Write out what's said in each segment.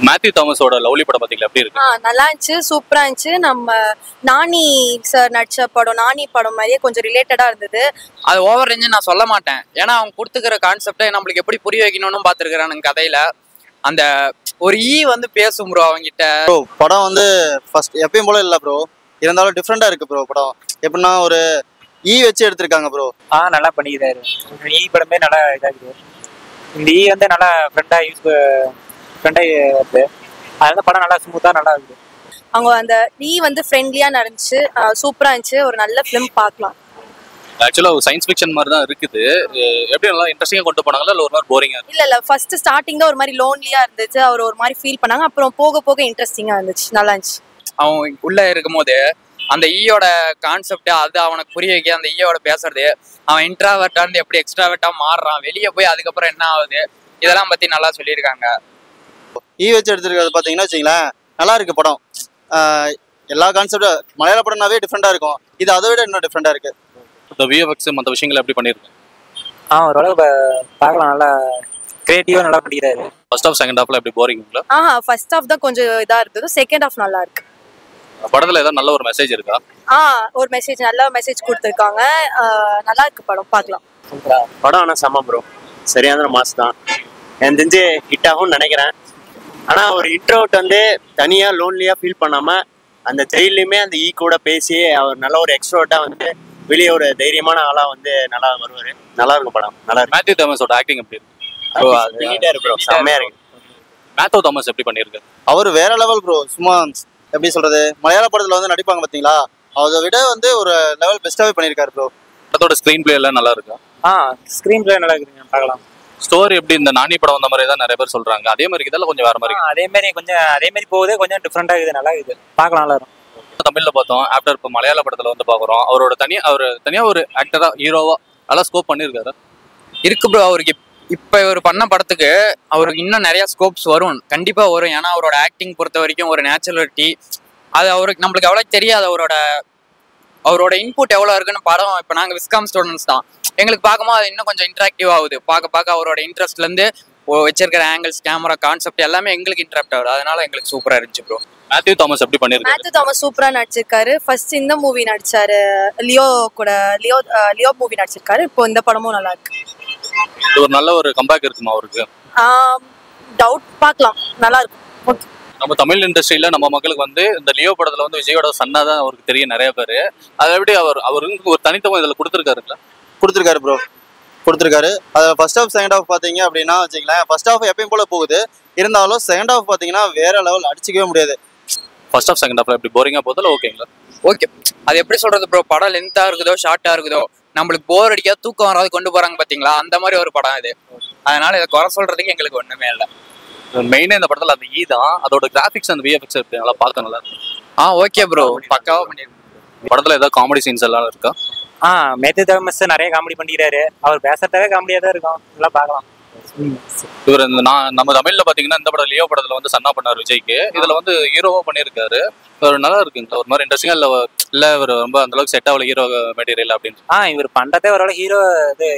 Matthew தாமஸோட lovely படம் பாத்தீங்களா, எப்படி இருக்கு? நல்லா இருந்துச்சு, சூப்பரா இருந்துச்சு. நம்ம நானி சார் நடிச்ச படம், நானி படம் மாதிரியே கொஞ்சம் ரிலேட்டடா இருந்தது. அது ஓவர் ரேஞ்சு நான் சொல்ல மாட்டேன், ஏன்னா அவங்க கொடுத்துக்கிற கான்செப்டை நம்மளுக்கு எப்படி புரிய வைக்கணும்னு பார்த்துருக்குறானுங்க கதையில. அந்த ஒரு வந்து பேசும் ப்ரோ அவங்ககிட்ட. ப்ரோ படம் வந்து ஃபர்ஸ்ட் எப்பயும் போல இல்லை ப்ரோ, இருந்தாலும் டிஃப்ரெண்டா இருக்கு ப்ரோ. படம் எப்படின்னா ஒரு வச்சு எடுத்திருக்காங்க ப்ரோ. நல்லா பண்ணிக்கிறாரு. படமே நல்லா இதாகுது. இந்த வந்து நல்லா ஃப்ரெண்டாக வருது. அதனால படம் நல்லா ஸ்மூத்தாக நல்லா இருக்குது. அவங்க அந்த வந்து ஃப்ரெண்ட்லியா நடந்துச்சு, சூப்பரா இருந்துச்சு. ஒரு நல்ல ஃபிலிம் பார்க்கலாம். ஆக்சுவலா ஒரு சயின்ஸ் ஃபிக்ஷன் மாதிரி தான் இருக்குது. எப்படி நல்லா இன்ட்ரெஸ்டிங்கா கொண்டு போனாங்களா இல்ல ஒரு மாதிரி போரிங்கா? இல்ல ஃபர்ஸ்ட் ஸ்டார்டிங் தான் ஒரு மாதிரி லோன்லியா இருந்துச்சு, அவர் ஒரு மாதிரி ஃபீல் பண்ணாங்க. அப்புறம் போக போக இன்ட்ரெஸ்டிங்கா இருந்துச்சு, நல்லா இருந்துச்சு. அவன் உள்ள இருக்கும் போது அந்த ஈயோட கான்செப்ட் அது அவனுக்கு புரிய வைக்க, அந்த ஈயோட பேசுறது, அவன் இன்ட்ராவர்ட்டா இருந்து எப்படி எக்ஸ்ட்ராவர்ட்டா மாறுறான், வெளியே போய் அதுக்கப்புறம் என்ன ஆகுது, இதெல்லாம் பத்தி நல்லா சொல்லியிருக்காங்க. வச்சு எடுத்துருக்கிறது பாத்தீங்கன்னா வச்சுங்களேன், நல்லா இருக்கு படம். எல்லா கான்செப்டும் மலையாள படம்னாவே டிஃப்ரெண்டா இருக்கும், இது அதை விட இன்னும் டிஃப்ரெண்டா இருக்கு. இந்த விஎஃப்எக்ஸ் மற்ற விஷயங்கள் எப்படி பண்ணிருக்கு? ஓரளவு பார்க்கலாம், நல்லா கிரியேட்டிவா நல்லா பண்ணிக்கிறாரு. ஃபர்ஸ்ட் ஹாஃப் செகண்ட் ஹாஃப்ல எப்படி போரிங்களா? ஃபர்ஸ்ட் ஹாஃப் தான் கொஞ்சம் இதா இருந்தது, செகண்ட் ஹாஃப் நல்லா இருக்கு. படத்துல ஏதாவது நல்ல ஒரு மெசேஜ் இருக்கா? ஒரு மெசேஜ், நல்ல மெசேஜ் கொடுத்துருக்காங்க. நல்லா இருக்கு படம், பார்க்கலாம். படம் ஆனால் செம்ம ப்ரோ, சரியான மாஸ் தான். எனக்கு தெரிஞ்சு ஹிட் ஆகும்னு நினைக்கிறேன். ஆனால் ஒரு இன்ட்ரோவர்ட் வந்து தனியாக லோன்லியாக ஃபீல் பண்ணாமல் அந்த ஜெயிலையுமே அந்த கூட பேசி அவர் நல்ல ஒரு எக்ஸ்ட்ரோவர்ட்டாக வந்து வெளியே ஒரு தைரியமான ஆளாக வந்து நல்லா வருவார். நல்லா இருக்கும் படம், நல்லா இருக்கு. மேத்யூ தாமஸோட ஆக்டிங் எப்படி இருக்கு? ப்ரோ செம்மையாக இருக்கு. மேத்யூ தாமஸ் எப்படி பண்ணிருக்கு? அவர் வேற லெவல் ப்ரோ. சும்மா எப்படி சொல்றது, மலையாள படத்துல வந்து நடிப்பாங்க பாத்தீங்களா, அதை விட வந்து ஒரு லெவல் பெஸ்டாவே பண்ணிருக்காரு ப்ரோ. படத்தோட ஸ்கிரீன் பிளே எல்லாம் நல்லா இருக்கா? ஸ்கிரீன் பிளே நல்லா இருக்குங்க, பார்க்கலாம். ஸ்டோரி எப்படி இந்த நானி படம் வந்த மாதிரி தான் நிறைய பேர் சொல்றாங்க, அதே மாதிரி இதெல்லாம் கொஞ்சம் வேற மாதிரி? அதே மாதிரி போகுது, கொஞ்சம் டிஃப்ரெண்டா இருக்குது, நல்லா இருக்குது, பார்க்கலாம், நல்லா இருக்கும். தமிழ்ல பார்த்தோம், ஆஃப்டர் இப்போ மலையாள படத்துல வந்து பாக்குறோம், அவர் தனியா ஒரு ஆக்டரா ஹீரோவா நல்லா ஸ்கோப் பண்ணிருக்காரு. இருக்கு ப்ரோ, அவருக்கு இப்போ இவர் பண்ண படத்துக்கு அவருக்கு இன்னும் நிறைய ஸ்கோப்ஸ் வரும், கண்டிப்பா வரும். ஏன்னா அவரோட ஆக்டிங் பொறுத்த வரைக்கும் ஒரு நேச்சுரலிட்டி அது அவருக்கு நம்மளுக்கு எவ்வளோ தெரியாது. அவரோட இன்புட் எவ்வளோ இருக்குன்னு படம். இப்போ நாங்கள் விஸ்காம் ஸ்டூடெண்ட்ஸ் தான், எங்களுக்கு பார்க்கும்போது அது இன்னும் கொஞ்சம் இன்ட்ராக்டிவ் ஆகுது. பார்க்க அவரோட இன்ட்ரெஸ்ட்லேருந்து வச்சிருக்கிற ஆங்கிள்ஸ், கேமரா, கான்செப்ட் எல்லாமே எங்களுக்கு இன்ட்ராக்ட் ஆகுது. அதனால எங்களுக்கு சூப்பராக இருந்துச்சு ப்ரோ. மேத்யூ தாமஸ் எப்படி பண்ணிருக்காரு? மேத்யூ தாமஸ் சூப்பரா நடிச்சிருக்காரு. ஃபர்ஸ்ட் இந்த மூவி நடிச்சாரு, லியோ மூவி நடிச்சிருக்காரு. இப்போ இந்த படமும் நல்லா இருக்கு. ஒரு நல்ல ஒரு கம்பேக் இருக்குமா அவருக்கு? டவுட், பார்க்கலாம், நல்லா இருக்கும். ஓகே. நம்ம தமிழ் இண்டஸ்ட்ரியில நம்ம மக்களுக்கு வந்து இந்த லியோ படத்துல வந்து விஜயோட சன்னா தான் அவருக்கு தெரியும் நிறைய பேர். அதை எப்படி அவருக்கு ஒரு தனித்துவம் இதில் கொடுத்துருக்காருங்களா? கொடுத்துருக்காரு ப்ரோ, கொடுத்துருக்காரு. அதில் ஃபர்ஸ்ட் ஹாஃப் செகண்ட் ஹாஃப் பார்த்தீங்க அப்படின்னா வச்சுங்களேன், ஃபர்ஸ்ட் ஹாஃப் எப்பயும் போல போகுது, இருந்தாலும் செகண்ட் ஹாஃப் பார்த்தீங்கன்னா வேற லெவல், அடிச்சிக்கவே முடியாது. ஃபர்ஸ்ட் ஹாஃப் செகண்ட் ஹாஃப்ல எப்படி போரிங்கா போதில் ஓகேங்களா? ஓகே, அது எப்படி சொல்றது ப்ரோ, படம் லென்த்தா இருக்குதோ ஷார்ட்டா இருக்குதோ நம்மளுக்கு போர் அடிக்காது, தூக்கம் வராது கொண்டு போறாங்க பாத்தீங்களா, அந்த மாதிரி ஒரு படம் இது. அதனால இதை குறை சொல்றதுக்கு எங்களுக்கு ஒண்ணுமே இல்லை. மெயினாக இந்த படத்தில் அந்த தான், அதோட கிராஃபிக்ஸ் அந்த விஎஃப்எக்ஸ் எப்படி நல்லா பார்க்க நல்லா இருக்கு. ஓகே ப்ரோ, பக்காவா பண்ணிருக்கோம். படத்தில் ஏதாவது காமெடி சீன்ஸ் எல்லாம் இருக்கா? மேத்யூ தாமஸ் நிறைய காமெடி பண்ணிக்கிறாரு. அவர் பேசுறதே காமெடியா தான் இருக்கும், நல்லா பார்க்கலாம். இவர் இந்த நம்ம தமிழ்ல பாத்தீங்கன்னா இந்த படம் லியோ படத்துல வந்து சன்னா பண்ணார் விஜய்க்கு, இதுல வந்து ஹீரோவா பண்ணியிருக்காரு. ஒரு நல்லா இருக்குங்க, ஒரு மாதிரி இன்ட்ரெஸ்டிங்கா இல்ல இவர் ரொம்ப அந்த அளவுக்கு செட் ஆகல ஹீரோ மெட்டீரியல் அப்படின்னு. இவர் பண்றதே ஓரளவு ஹீரோ இது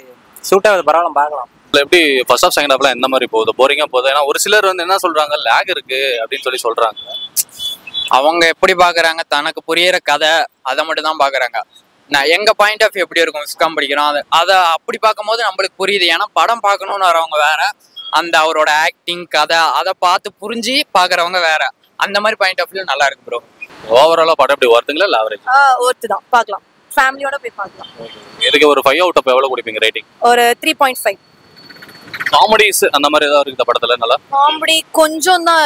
சூட் ஆகுது, பரவாயில்ல, பார்க்கலாம். எப்படி ஃபர்ஸ்ட் ஹாஃப் செகண்ட் ஹாஃப்லாம் எந்த மாதிரி போகுது, போரிங்கா போகுது? ஏன்னா ஒரு சிலர் வந்து என்ன சொல்றாங்க, லேக் இருக்கு அப்படின்னு சொல்றாங்க. அவங்க எப்படி பாக்குறாங்க, தனக்கு புரியுற கதை அதை மட்டும் தான் பாக்குறாங்க. நான் எங்க பாயிண்ட் ஆஃப் வியூ எப்படி இருக்கும், விஸ்காம் படிக்கிறோம், அதை அப்படி பார்க்கும்போது நம்மளுக்கு புரியுது. ஏன்னா படம் பார்க்கணும்னு வரவங்க வேற, அந்த அவரோட ஆக்டிங் கதை அதை பார்த்து புரிஞ்சு பாக்குறவங்க வேற. அந்த மாதிரி பாயிண்ட் ஆஃப் வியூ நல்லா இருக்கு ப்ரோ. ஓவராலா படம் எப்படி வருதுங்களா இல்ல ஆவரேஜ்? ஒர்த்து தான், பார்க்கலாம், ஃபேமிலியோட போய் பார்க்கலாம். இதுக்கு ஒரு 5 அவுட் ஆஃப் எவ்வளவு கொடுப்பீங்க ரேட்டிங்? ஒரு 3.5. காமெடிஸ் அந்த மாதிரி ஏதாவது இருக்கு படத்துல? நல்லா காமெடி கொஞ்சம் தான்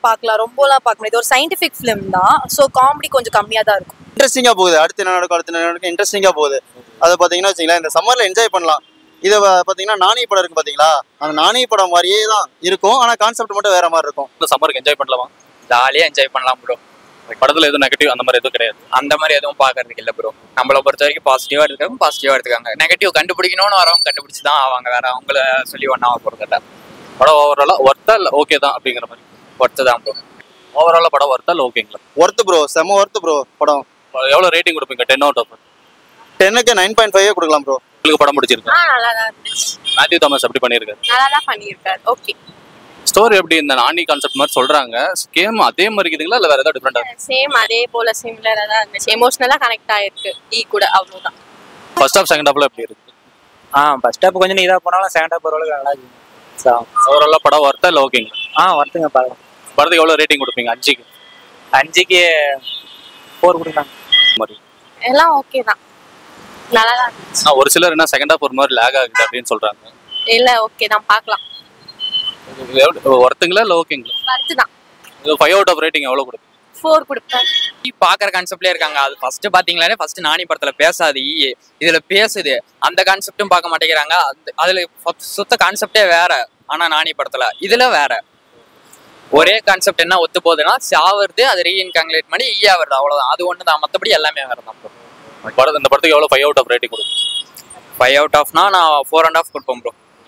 பார்க்கலாம், ரொம்பலாம் பார்க்க முடியாது. ஒரு சயின்டிஃபிக் ஃபிலிம் தான், ஸோ காமெடி கொஞ்சம் கம்மியாக தான் இருக்கும். இன்ட்ரெஸ்டிங்கா போகுது, அடுத்து என்ன நடக்கும் இன்ட்ரெஸ்டிங்கா போகுது. அதை பார்த்தீங்கன்னா வச்சுங்களேன், இந்த சம்மர்ல என்ஜாய் பண்ணலாம். இதை பார்த்தீங்கன்னா நானி படம் இருக்கு பார்த்தீங்களா, அந்த நானி படம் மாதிரியே தான் இருக்கும், ஆனால் கான்செப்ட் மட்டும் வேற மாதிரி இருக்கும். இந்த சம்மருக்கு என்ஜாய் பண்ணலாமா? ஜாலியாக என்ஜாய் பண்ணலாம் ப்ரோ. படத்துல எதுவும் நெகட்டிவ் அந்த மாதிரி எதுவும் கிடையாது? அந்த மாதிரி எதுவும் பார்க்கறதுக்கு இல்லை ப்ரோ. நம்மளை பொறுத்த வரைக்கும் பாசிட்டிவா எடுத்துக்காங்க. நெகட்டிவ் கண்டுபிடிக்கணும்னு வரவங்க கண்டுபிடிச்சு தான் ஆவாங்க, வேற அவங்கள சொல்லி ஒன்றாக போகிறதில்ல. படம் ஓவராலா ஒர்த்தா இல்லை ஓகே தான் அப்படிங்கிற மாதிரி? ஒர்த்து தான் ப்ரோ. ஓவராலா படம் ஒர்த்தா இல்லை ஓகேங்களா? ஒர்த்து ப்ரோ, செம்ம ஒர்த்து ப்ரோ. படம் எவ்வளோ ரேட்டிங் கொடுப்பீங்க? 10 அவுட் ஆஃப் 10க்கு 9.5 கொடுக்கலாம் ப்ரோ. உங்களுக்கு படம் பிடிச்சிருக்கு? நல்லா தான் இருந்துச்சு. மேத்யூ தாமஸ் எப்படி பண்ணியிருக்காரு? நல்லா தான் பண்ணியிருக்காரு. ஓகே. ஸ்டோரி எப்படி இந்த நானி கான்செப்ட் மாதிரி சொல்றாங்க, கேம் அதே மாதிரி இருக்குதுங்களா இல்ல வேற ஏதாவது டிஃபரெண்டா? சேம் அதே போல சிமிலரா தான் இருந்துச்சு. எமோஷனலா கனெக்ட் ஆயிருக்கு கூட, அவ்வளவுதான். ஃபர்ஸ்ட் ஹாஃப் செகண்ட் ஹாஃப்ல எப்படி இருக்கு? ஃபர்ஸ்ட் ஹாப் கொஞ்சம் இதா போனாலும் செகண்ட் ஹாப் ஓரளவுக்கு நல்லா இருக்கு. ஓவராலா படம் ஒர்த்தா இல்ல ஓகேங்களா? வருத்துங்க பார்க்கலாம். படத்துக்கு எவ்வளவு ரேட்டிங் கொடுப்பீங்க? 5க்கு 5க்கு 4 கொடுக்கலாம். எல்லாம் ஓகே தான், நல்லா தான் இருந்துச்சு. ஒரு சிலர் என்ன செகண்ட் ஹாஃப் ஒரு மாதிரி லேக் ஆகுது அப்படின்னு சொல்றாங்க. இல்ல ஓகே தான், பார்க்கலாம். ஒர்த்துங்களா இல்ல ஓகேங்களா? வருத்து தான். 5 அவுட் ஆஃப் ரேட்டிங் எவ்வளவு கொடுப்பீங்க? 4 கொடுப்பேன். பாக்குற கான்செப்ட்லயே இருக்காங்க. அது ஃபர்ஸ்ட் பாத்தீங்களே, ஃபர்ஸ்ட் நானி படத்துல பேசாது, இதுல பேசுது. அந்த கான்செப்டும் பார்க்க மாட்டேங்கிறாங்க. அதுல சுத்த கான்செப்டே வேற. ஆனா நானி படத்துல இதுல வேற ஒரே கான்செப்ட் என்ன ஒத்து போகுதுன்னா, சாவறது அதை ரீஇன்காங்குலேட் பண்ணி வருது, அவ்வளவுதான். அது ஒண்ணுதான், மத்தபடி எல்லாமே வேற தான். இந்த படத்துக்கு எவ்வளவு 5 அவுட் ஆஃப் ரேட்டிங் கொடுப்பீங்க? 5 அவுட் ஆஃப்னா நான் 4.5 கொடுப்பேன் ப்ரோ.